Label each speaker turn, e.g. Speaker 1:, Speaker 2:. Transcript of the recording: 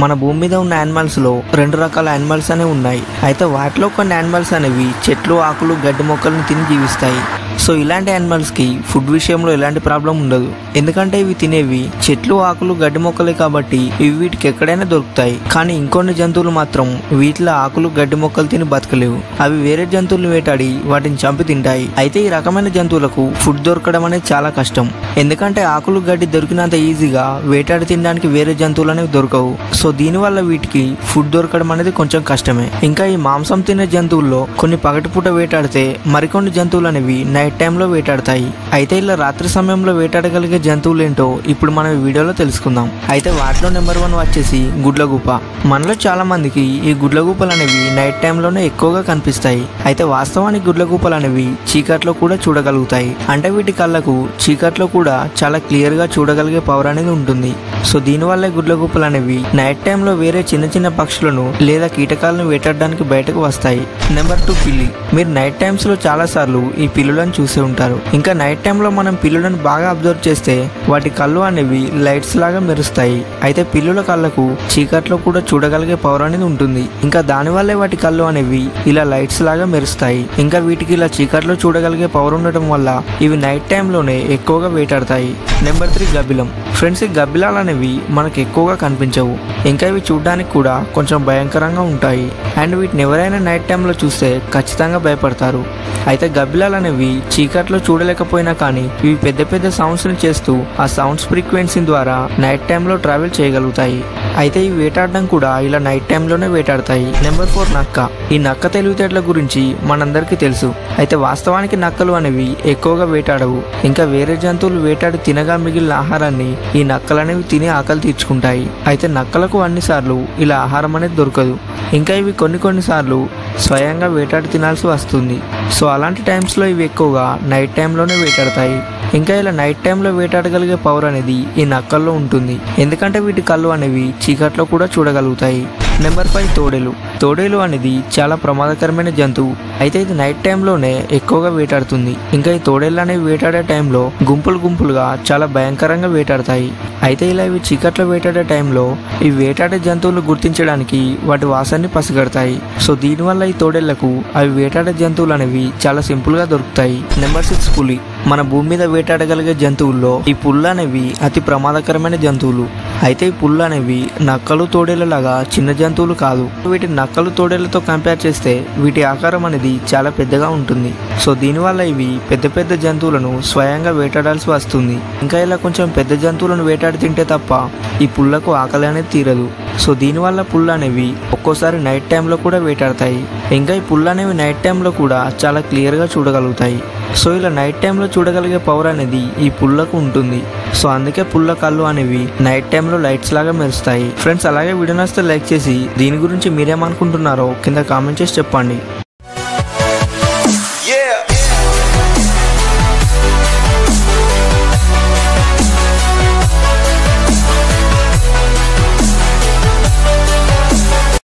Speaker 1: మన భూమి మీద ఉన్న యానిమల్స్ లో రెండు రకాల యానిమల్స్ అనేవి ఉన్నాయి. అయితే వాటిలో కొన్ని యానిమల్స్ అనేవి చెట్లు, ఆకులు, గడ్డి మొక్కలను తిని జీవిస్తాయి. సో ఇలాంటి యానిమల్స్ కి ఫుడ్ విషయంలో ఎలాంటి ప్రాబ్లం ఉండదు. ఎందుకంటే ఇవి తినేవి చెట్లు, ఆకులు, గడ్డి మొక్కలే కాబట్టి ఇవి వీటికి ఎక్కడైనా దొరుకుతాయి. కానీ ఇంకొన్ని జంతువులు మాత్రం వీటిలో ఆకులు, గడ్డి మొక్కలు తిని బతకలేవు. అవి వేరే జంతువులను వేటాడి వాటిని చంపి తింటాయి. అయితే ఈ రకమైన జంతువులకు ఫుడ్ దొరకడం అనేది చాలా కష్టం. ఎందుకంటే ఆకులు, గడ్డి దొరికినంత ఈజీగా వేటాడి తినడానికి వేరే జంతువులు అనేవి దొరకవు. సో దీనివల్ల వీటికి ఫుడ్ దొరకడం అనేది కొంచెం కష్టమే. ఇంకా ఈ మాంసం తినే జంతువుల్లో కొన్ని పగటిపూట వేటాడితే మరికొన్ని జంతువులు అనేవి నైట్ టైంలో వేటాడతాయి. అయితే ఇలా రాత్రి సమయంలో వేటాడగలిగే జంతువులు ఏంటో ఇప్పుడు మనం ఈ వీడియోలో తెలుసుకుందాం. అయితే వాటిలో నెంబర్ 1 వచ్చేసి గుడ్లగూప. మనలో చాలా మందికి ఈ గుడ్లగూపలు అనేవి నైట్ టైంలోనే ఎక్కువగా కనిపిస్తాయి. అయితే వాస్తవానికి గుడ్లగూపలు అనేవి చీకట్లో కూడా చూడగలుగుతాయి. అంటే వీటి కళ్ళకు చీకట్లో కూడా చాలా క్లియర్ గా చూడగలిగే పవర్ అనేది ఉంటుంది. సో దీనివల్ల గుడ్లగూపలు అనేవి నైట్ టైంలో వేరే చిన్న చిన్న పక్షులను లేదా కీటకాలను వేటాడడానికి బయటకు వస్తాయి. నెంబర్ 2 పిల్లి. మీరు నైట్ టైమ్స్ లో చాలా సార్లు ఈ పిల్లులను చూసే ఉంటారు. ఇంకా నైట్ టైంలో మనం పిల్లులను బాగా అబ్జర్వ్ చేస్తే వాటి కళ్ళు అనేవి లైట్స్ లాగా మెరుస్తాయి. అయితే పిల్లుల కళ్ళకు చీకట్లో కూడా చూడగలిగే పవర్ అనేది ఉంటుంది. ఇంకా దానివల్లే వాటి కళ్ళు అనేవి ఇలా లైట్స్ లాగా మెరుస్తాయి. ఇంకా వీటికి ఇలా చీకట్లో చూడగలిగే పవర్ ఉండటం వల్ల ఇవి నైట్ టైంలోనే ఎక్కువగా వేటాడతాయి. నెంబర్ 3 గబ్బిలం. ఫ్రెండ్స్, ఈ గబ్బిలాలు అనేవి మనకు ఎక్కువగా కనిపించవు. ఇంకా ఇవి చూడడానికి కూడా కొంచెం భయంకరంగా ఉంటాయి. అండ్ వీటిని ఎవరైనా నైట్ టైంలో చూస్తే ఖచ్చితంగా భయపడతారు. అయితే గబ్బిలాలు అనేవి చీకట్లో చూడలేకపోయినా కానీ ఇవి పెద్ద పెద్ద సౌండ్స్ ని చేస్తూ ఆ సౌండ్స్ ఫ్రీక్వెన్సీ ద్వారా నైట్ టైంలో ట్రావెల్ చేయగలుగుతాయి. అయితే ఇవి వేటాడడం కూడా ఇలా నైట్ టైంలోనే వేటాడతాయి. నెంబర్ 4 నక్క. ఈ నక్క తెలివితేటల గురించి మనందరికీ తెలుసు. అయితే వాస్తవానికి నక్కలు అనేవి ఎక్కువగా వేటాడవు. ఇంకా వేరే జంతువులు వేటాడి తినగా మిగిలిన ఆహారాన్ని ఈ నక్కలు అనేవి తిని ఆకలి తీర్చుకుంటాయి. అయితే నక్కలకు అన్నిసార్లు ఇలా ఆహారం అనేది దొరకదు. ఇంకా ఇవి కొన్ని సార్లు స్వయంగా వేటాడి తినాల్సి వస్తుంది. సో అలాంటి టైమ్స్లో ఇవి ఎక్కువగా నైట్ టైంలోనే వేటాడతాయి. ఇంకా ఇలా నైట్ టైంలో వేటాడగలిగే పవర్ అనేది ఈ నక్కల్లో ఉంటుంది. ఎందుకంటే వీటి కళ్ళు అనేవి చీకట్లో కూడా చూడగలుగుతాయి. నెంబర్ 5 తోడేలు. తోడేలు అనేది చాలా ప్రమాదకరమైన జంతువు. అయితే ఇది నైట్ టైంలోనే ఎక్కువగా వేటాడుతుంది. ఇంకా ఈ తోడేళ్ళు అనేవి వేటాడే టైంలో గుంపులుగా చాలా భయంకరంగా వేటాడతాయి. అయితే ఇలా ఇవి చీకట్లో వేటాడే టైంలో ఈ వేటాడే జంతువులు గుర్తించడానికి వాటి వాసాన్ని పసిగడతాయి. సో దీనివల్ల ఈ తోడేళ్లకు అవి వేటాడే జంతువులు అనేవి చాలా సింపుల్ గా దొరుకుతాయి. నెంబర్ 6 పులి. మన భూమి మీద వేటాడగలిగే జంతువుల్లో ఈ పుళ్ళు అనేవి అతి ప్రమాదకరమైన జంతువులు. అయితే ఈ పుళ్ళు అనేవి నక్కలు, తోడేళ్ల లాగా చిన్న జంతువులు కాదు. వీటి నక్కలు, తోడేళ్లతో కంపేర్ చేస్తే వీటి ఆకారం అనేది చాలా పెద్దగా ఉంటుంది. సో దీనివల్ల ఇవి పెద్ద జంతువులను స్వయంగా వేటాడాల్సి వస్తుంది. ఇంకా ఇలా కొంచెం పెద్ద జంతువులను వేటాడి తింటే తప్ప ఈ పుళ్ళకు ఆకలి అనేది తీరదు. సో దీనివల్ల పుళ్ళు అనేవి ఒక్కోసారి నైట్ టైంలో కూడా వేటాడతాయి. ఇంకా ఈ పుళ్ళు అనేవి నైట్ టైంలో కూడా చాలా క్లియర్ గా చూడగలుగుతాయి. సో ఇలా నైట్ టైంలో చూడగలిగే పవర్ అనేది ఈ పుళ్ళకు ఉంటుంది. సో అందుకే పుల్ల కళ్ళు అనేవి నైట్ టైంలో లైట్స్ లాగా మెరుస్తాయి. ఫ్రెండ్స్, అలాగే వీడియో నచ్చితే లైక్ చేసి దీని గురించి మీరేమనుకుంటున్నారో కింద కామెంట్ చేసి చెప్పండి.